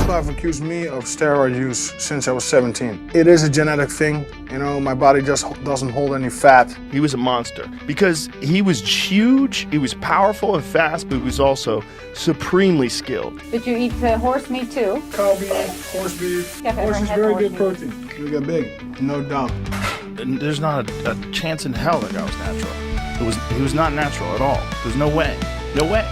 People have accused me of steroid use since I was 17. It is a genetic thing. You know, my body just doesn't hold any fat. He was a monster because he was huge, he was powerful and fast, but he was also supremely skilled. Did you eat horse meat too? Cow beef, horse beef. Yeah, Horse is very good protein. You get big, no doubt. And there's not a chance in hell that guy was natural. He was not natural at all. There's no way. No way.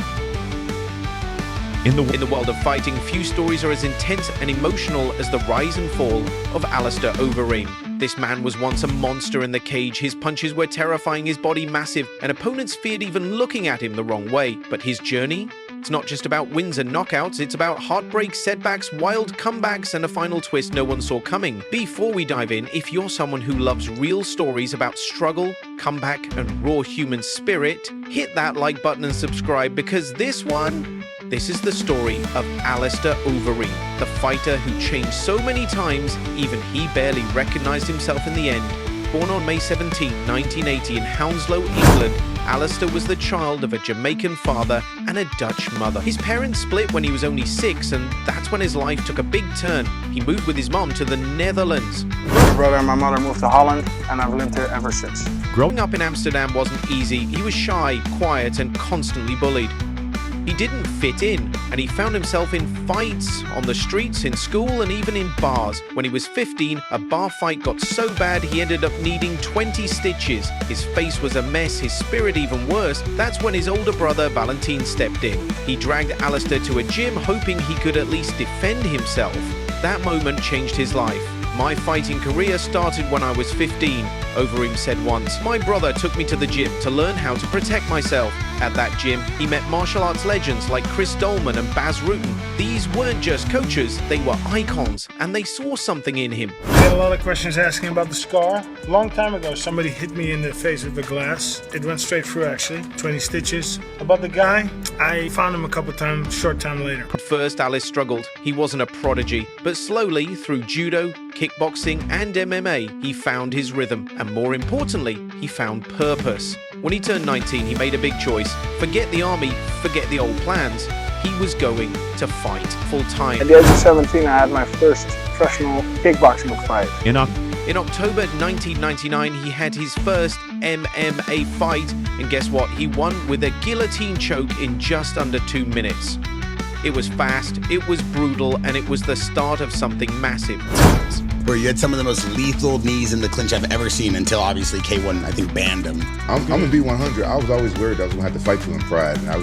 In the world of fighting, few stories are as intense and emotional as the rise and fall of Alistair Overeem. This man was once a monster in the cage. His punches were terrifying, his body massive, and opponents feared even looking at him the wrong way. But his journey? It's not just about wins and knockouts, it's about heartbreaks, setbacks, wild comebacks, and a final twist no one saw coming. Before we dive in, if you're someone who loves real stories about struggle, comeback, and raw human spirit, hit that like button and subscribe, because this is the story of Alistair Overeem, the fighter who changed so many times, even he barely recognized himself in the end. Born on May 17, 1980 in Hounslow, England, Alistair was the child of a Jamaican father and a Dutch mother. His parents split when he was only 6, and that's when his life took a big turn. He moved with his mom to the Netherlands. My brother and my mother moved to Holland, and I've lived here ever since. Growing up in Amsterdam wasn't easy. He was shy, quiet, and constantly bullied. He didn't fit in, and he found himself in fights on the streets, in school, and even in bars. When he was 15, a bar fight got so bad he ended up needing 20 stitches. His face was a mess, his spirit even worse. That's when his older brother Valentin stepped in. He dragged Alistair to a gym, hoping he could at least defend himself. That moment changed his life. My fighting career started when I was 15, Overeem said once. My brother took me to the gym to learn how to protect myself. At that gym, he met martial arts legends like Chris Dolman and Baz Rutten. These weren't just coaches, they were icons, and they saw something in him. I had a lot of questions asking about the scar. A long time ago, somebody hit me in the face with a glass. It went straight through, actually, 20 stitches. About the guy, I found him a couple times, short time later. At first, Alice struggled. He wasn't a prodigy, but slowly, through judo, kickboxing, and MMA, he found his rhythm, and more importantly, he found purpose. When he turned 19, he made a big choice. Forget the army, forget the old plans. He was going to fight full-time. At the age of 17, I had my first professional kickboxing fight. In October 1999, he had his first MMA fight, and guess what? He won with a guillotine choke in just under 2 minutes. It was fast, it was brutal, and it was the start of something massive. Where you had some of the most lethal knees in the clinch I've ever seen until obviously K1, I think, banned him. I'm gonna be 100. I was always worried I was gonna have to fight to in pride, and I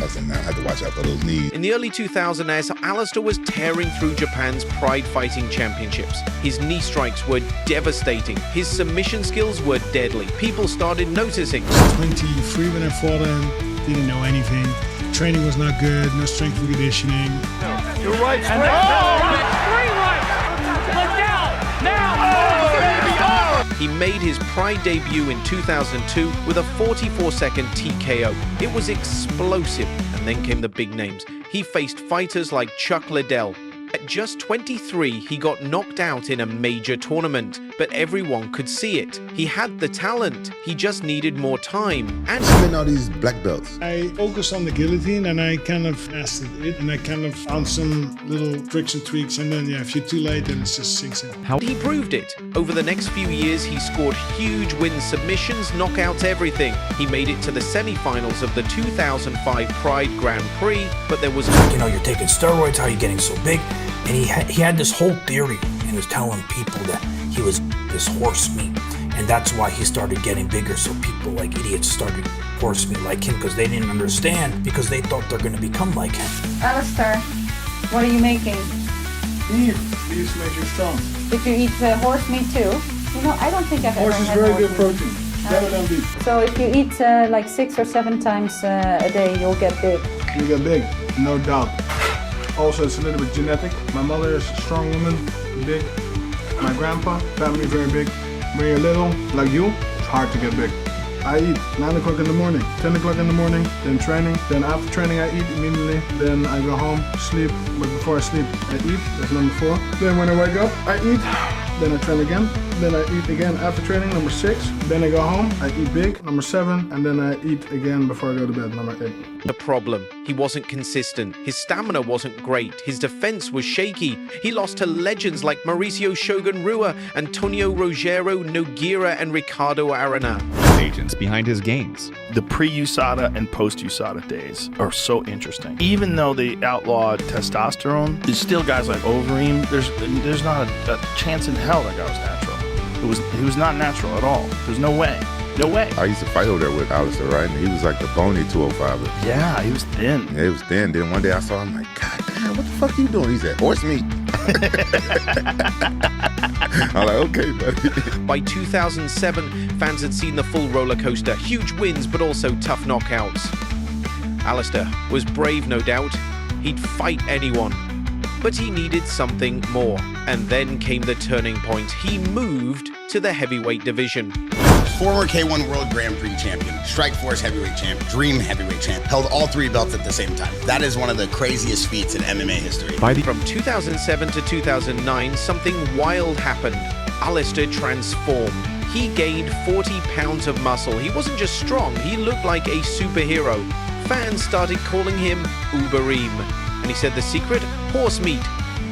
said, man, I had to watch out for those knees. In the early 2000s, Alistair was tearing through Japan's Pride Fighting Championships. His knee strikes were devastating. His submission skills were deadly. People started noticing. 23 when I fought him, didn't know anything. Training was not good, no strength and conditioning. You're right, straight. He made his Pride debut in 2002 with a 44-second TKO. It was explosive, and then came the big names. He faced fighters like Chuck Liddell. At just 23, he got knocked out in a major tournament, but everyone could see it. He had the talent, he just needed more time. And I'm in all these black belts. I focused on the guillotine and I kind of mastered it, and I kind of found some little tricks and tweaks, and then if you're too late, then it just sinks in. He proved it. Over the next few years, he scored huge wins, submissions, knockouts, everything. He made it to the semi-finals of the 2005 Pride Grand Prix, but there was... You know, you're taking steroids, how are you getting so big? And he had this whole theory, and he was telling people that he was this horse meat, and that's why he started getting bigger. So people like idiots started horse meat like him because they didn't understand, because they thought they're going to become like him. Alistair, what are you making? Beef. Beef makes you strong. Did you eat horse meat too? You know, I don't think I've ever Horse is had very horse good meat. protein. Better than beef. So if you eat like 6 or 7 times a day, you'll get big. You get big, no doubt. Also, it's a little bit genetic. My mother is a strong woman, big. My grandpa, family very big. When you're little, like you, it's hard to get big. I eat 9 o'clock in the morning, 10 o'clock in the morning, then training. Then after training, I eat immediately. Then I go home, sleep. But before I sleep, I eat. That's number 4. Then when I wake up, I eat. then I train again, then I eat again after training, number 6, then I go home, I eat big, number 7, and then I eat again before I go to bed, number 8. The problem, he wasn't consistent, his stamina wasn't great, his defense was shaky. He lost to legends like Mauricio Shogun Rua, Antonio Rogero Nogueira, and Ricardo Arana. Agents behind his gains. The pre-USADA and post-USADA days are so interesting. Even though they outlawed testosterone, there's still guys like Overeem. There's not a chance in hell that guy was natural. He was not natural at all. There's no way. No way. I used to fight over there with Alistair, right? And he was like the bony 205. Yeah, he was thin. Yeah, he was thin. Then one day I saw him, like, God damn, what the fuck are you doing? He said, horse meat. I'm like, okay, buddy. By 2007, fans had seen the full roller coaster, huge wins, but also tough knockouts. Alistair was brave, no doubt. He'd fight anyone. But he needed something more. And then came the turning point. He moved to the heavyweight division. Former K1 World Grand Prix champion, Strikeforce heavyweight champ, Dream heavyweight champ, held all 3 belts at the same time. That is one of the craziest feats in MMA history. From 2007 to 2009, something wild happened. Alistair transformed. He gained 40 pounds of muscle. He wasn't just strong, he looked like a superhero. Fans started calling him Ubereem. And he said the secret? Horse meat.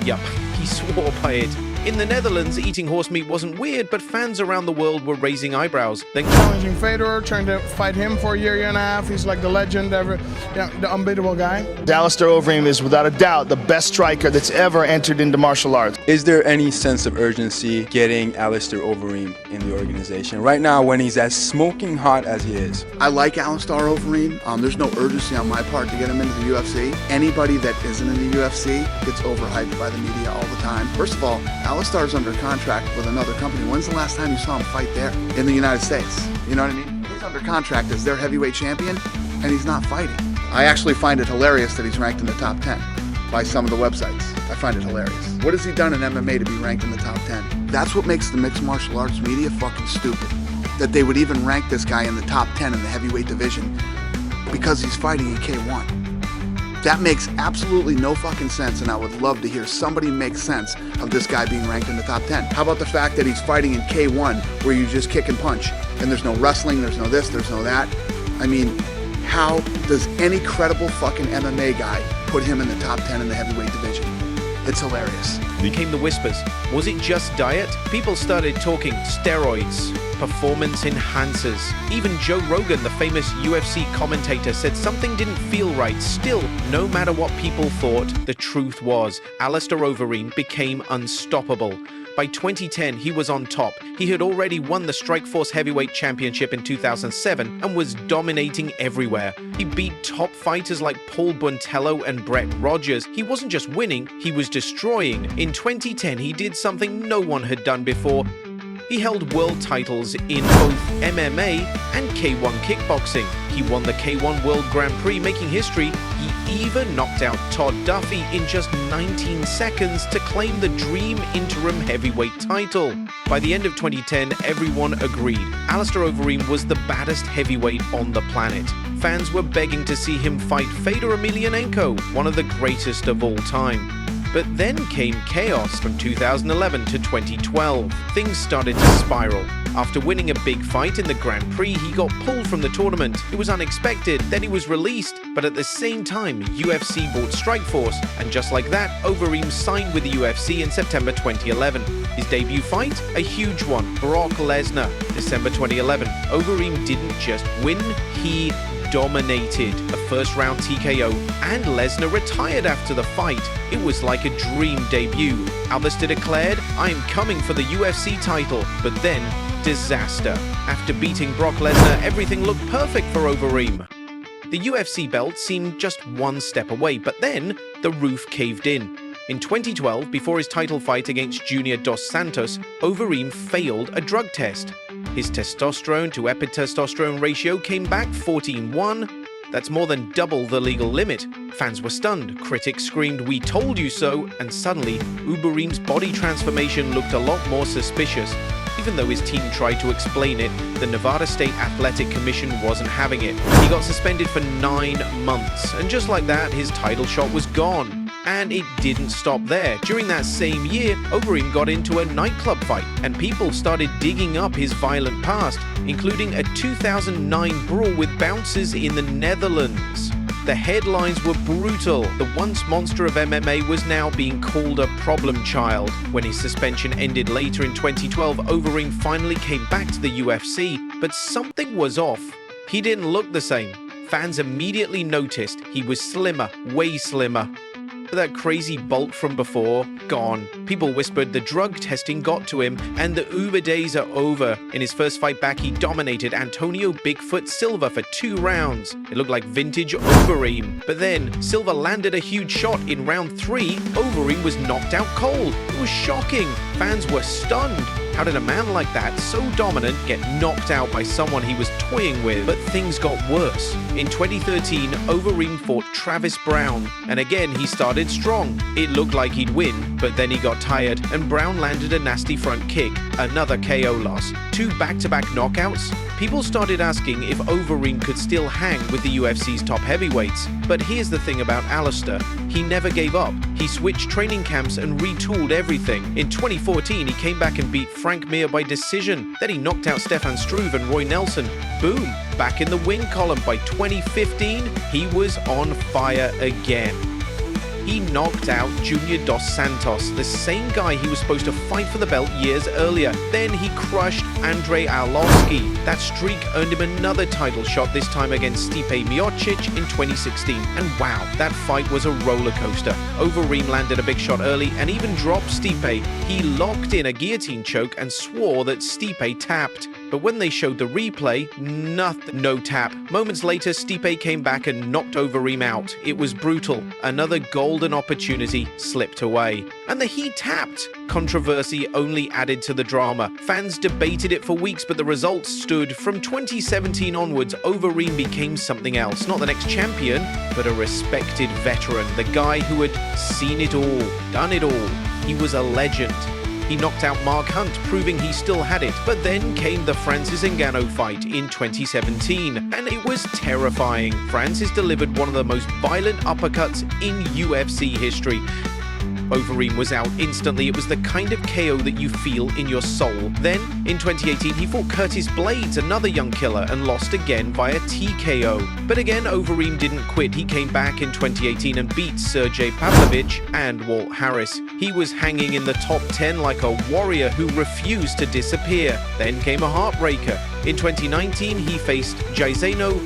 Yup, he swore by it. In the Netherlands, eating horse meat wasn't weird, but fans around the world were raising eyebrows. Then Challenging Fedor, trying to fight him for a year and a half. He's like the legend, the unbeatable guy. Alistair Overeem is without a doubt the best striker that's ever entered into martial arts. Is there any sense of urgency getting Alistair Overeem in the organization right now when he's as smoking hot as he is? I like Alistair Overeem. There's no urgency on my part to get him into the UFC. Anybody that isn't in the UFC gets overhyped by the media all the time. First of all, Alistair's under contract with another company. When's the last time you saw him fight there in the United States? You know what I mean? He's under contract as their heavyweight champion, and he's not fighting. I actually find it hilarious that he's ranked in the top 10 by some of the websites. I find it hilarious. What has he done in MMA to be ranked in the top 10? That's what makes the mixed martial arts media fucking stupid. That they would even rank this guy in the top 10 in the heavyweight division because he's fighting in K1. That makes absolutely no fucking sense, and I would love to hear somebody make sense of this guy being ranked in the top 10. How about the fact that he's fighting in K1 where you just kick and punch, and there's no wrestling, there's no this, there's no that? I mean, how does any credible fucking MMA guy put him in the top 10 in the heavyweight division? It's hilarious. Became the whispers. Was it just diet? People started talking steroids, performance enhancers. Even Joe Rogan, the famous UFC commentator, said something didn't feel right. Still, no matter what people thought, the truth was Alistair Overeem became unstoppable. By 2010, he was on top. He had already won the Strikeforce Heavyweight Championship in 2007 and was dominating everywhere. He beat top fighters like Paul Buntello and Brett Rogers. He wasn't just winning, he was destroying. In 2010, he did something no one had done before. He held world titles in both MMA and K1 kickboxing. He won the K1 World Grand Prix, making history. He even knocked out Todd Duffy in just 19 seconds to claim the Dream Interim Heavyweight title. By the end of 2010, everyone agreed Alistair Overeem was the baddest heavyweight on the planet. Fans were begging to see him fight Fedor Emelianenko, one of the greatest of all time. But then came chaos from 2011 to 2012. Things started to spiral. After winning a big fight in the Grand Prix, he got pulled from the tournament. It was unexpected, then he was released. But at the same time, UFC bought Strikeforce, and just like that, Overeem signed with the UFC in September 2011. His debut fight? A huge one, Brock Lesnar, December 2011. Overeem didn't just win, he dominated a first-round TKO, and Lesnar retired after the fight. It was like a dream debut. Alistair declared, "I am coming for the UFC title," but then, disaster. After beating Brock Lesnar, everything looked perfect for Overeem. The UFC belt seemed just one step away, but then the roof caved in. In 2012, before his title fight against Junior Dos Santos, Overeem failed a drug test. His testosterone to epitestosterone ratio came back 14:1. That's more than double the legal limit. Fans were stunned, critics screamed, "We told you so," and suddenly, Overeem's body transformation looked a lot more suspicious. Even though his team tried to explain it, the Nevada State Athletic Commission wasn't having it. He got suspended for 9 months, and just like that, his title shot was gone. And it didn't stop there. During that same year, Overeem got into a nightclub fight, and people started digging up his violent past, including a 2009 brawl with bouncers in the Netherlands. The headlines were brutal. The once monster of MMA was now being called a problem child. When his suspension ended later in 2012, Overeem finally came back to the UFC, but something was off. He didn't look the same. Fans immediately noticed he was slimmer, way slimmer. That crazy bulk from before, gone. People whispered the drug testing got to him and the Uber days are over. In his first fight back, he dominated Antonio Bigfoot Silva for 2 rounds. It looked like vintage Overeem. But then, Silva landed a huge shot in round 3. Overeem was knocked out cold. It was shocking. Fans were stunned. How did a man like that, so dominant, get knocked out by someone he was toying with? But things got worse. In 2013, Overeem fought Travis Brown, and again he started strong. It looked like he'd win, but then he got tired, and Brown landed a nasty front kick, another KO loss. 2 back-to-back knockouts? People started asking if Overeem could still hang with the UFC's top heavyweights. But here's the thing about Alistair. He never gave up. He switched training camps and retooled everything. In 2014, he came back and beat Frank Mir by decision. Then he knocked out Stefan Struve and Roy Nelson. Boom! Back in the win column. By 2015, he was on fire again. He knocked out Junior Dos Santos, the same guy he was supposed to fight for the belt years earlier. Then he crushed Andrei Arlovski. That streak earned him another title shot, this time against Stipe Miocic in 2016. And wow, that fight was a roller coaster. Overeem landed a big shot early and even dropped Stipe. He locked in a guillotine choke and swore that Stipe tapped. But when they showed the replay, nothing, no tap. Moments later, Stipe came back and knocked Overeem out. It was brutal. Another golden opportunity slipped away. And the he tapped. Controversy only added to the drama. Fans debated it for weeks, but the results stood. From 2017 onwards, Overeem became something else. Not the next champion, but a respected veteran. The guy who had seen it all, done it all. He was a legend. He knocked out Mark Hunt, proving he still had it. But then came the Francis Ngannou fight in 2017, and it was terrifying. Francis delivered one of the most violent uppercuts in UFC history. Overeem was out instantly. It was the kind of KO that you feel in your soul. Then, in 2018, he fought Curtis Blades, another young killer, and lost again via TKO. But again, Overeem didn't quit. He came back in 2018 and beat Sergey Pavlovich and Walt Harris. He was hanging in the top 10 like a warrior who refused to disappear. Then came a heartbreaker. In 2019, he faced Jairzinho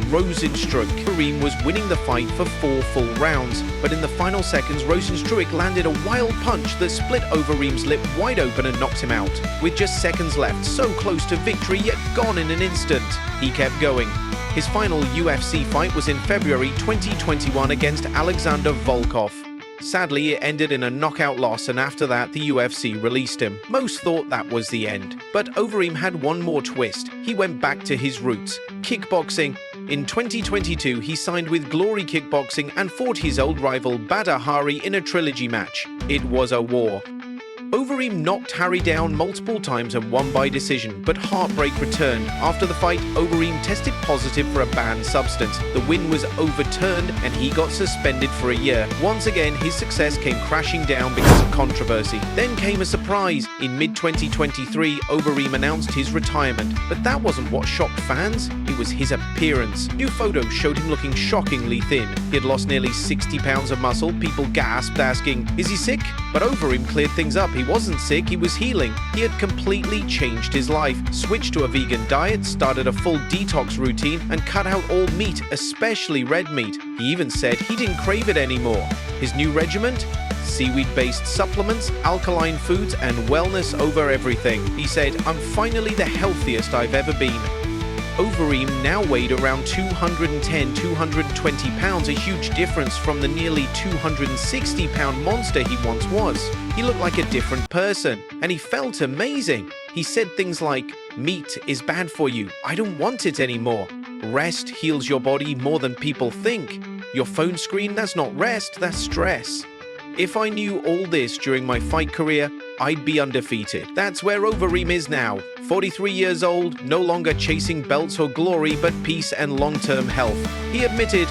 Rozenstruik. Overeem was winning the fight for 4 full rounds, but in the final seconds, Rozenstruik landed a wild punch that split Overeem's lip wide open and knocked him out. With just seconds left, so close to victory, yet gone in an instant, he kept going. His final UFC fight was in February 2021 against Alexander Volkov. Sadly, it ended in a knockout loss, and after that, the UFC released him. Most thought that was the end. But Overeem had one more twist. He went back to his roots, kickboxing. In 2022, he signed with Glory Kickboxing and fought his old rival Badr Hari in a trilogy match. It was a war. Overeem knocked Hari down multiple times and won by decision, but heartbreak returned. After the fight, Overeem tested positive for a banned substance. The win was overturned and he got suspended for a year. Once again, his success came crashing down because of controversy. Then came a surprise. In mid-2023, Overeem announced his retirement. But that wasn't what shocked fans. It was his appearance. New photos showed him looking shockingly thin. He had lost nearly 60 pounds of muscle. People gasped, asking, "Is he sick?" But Overeem cleared things up. He wasn't sick, he was healing. He had completely changed his life, switched to a vegan diet, started a full detox routine, and cut out all meat, especially red meat. He even said he didn't crave it anymore. His new regimen? Seaweed-based supplements, alkaline foods, and wellness over everything. He said, "I'm finally the healthiest I've ever been." Overeem now weighed around 210, 220 pounds, a huge difference from the nearly 260-pound monster he once was. He looked like a different person, and he felt amazing. He said things like, "Meat is bad for you. I don't want it anymore. Rest heals your body more than people think. Your phone screen, that's not rest, that's stress." If I knew all this during my fight career, I'd be undefeated. That's where Overeem is now. 43 years old, no longer chasing belts or glory, but peace and long-term health. He admitted,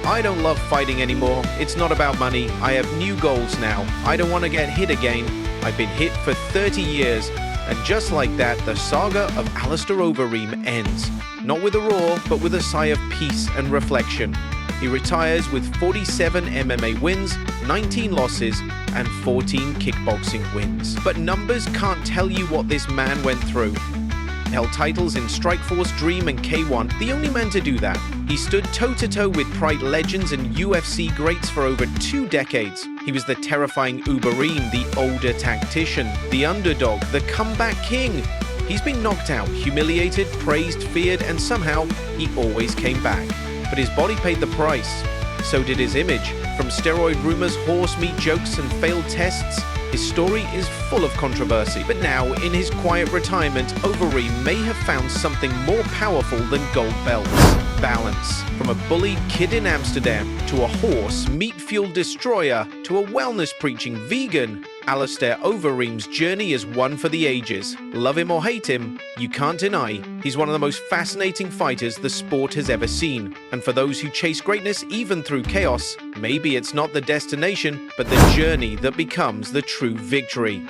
I don't love fighting anymore. It's not about money. I have new goals now. I don't want to get hit again. I've been hit for 30 years. And just like that, the saga of Alistair Overeem ends. Not with a roar, but with a sigh of peace and reflection. He retires with 47 MMA wins, 19 losses, and 14 kickboxing wins. But numbers can't tell you what this man went through. Held titles in Strikeforce, Dream, and K1, the only man to do that. He stood toe-to-toe with Pride legends and UFC greats for over 2 decades. He was the terrifying Overeem, the older tactician, the underdog, the comeback king. He's been knocked out, humiliated, praised, feared, and somehow he always came back. But his body paid the price. So did his image. From steroid rumors, horse meat jokes, and failed tests, his story is full of controversy. But now, in his quiet retirement, Overeem may have found something more powerful than gold belts. Balance. From a bullied kid in Amsterdam, to a horse, meat-fueled destroyer, to a wellness-preaching vegan, Alistair Overeem's journey is one for the ages. Love him or hate him, you can't deny he's one of the most fascinating fighters the sport has ever seen. And for those who chase greatness even through chaos, maybe it's not the destination, but the journey that becomes the true victory.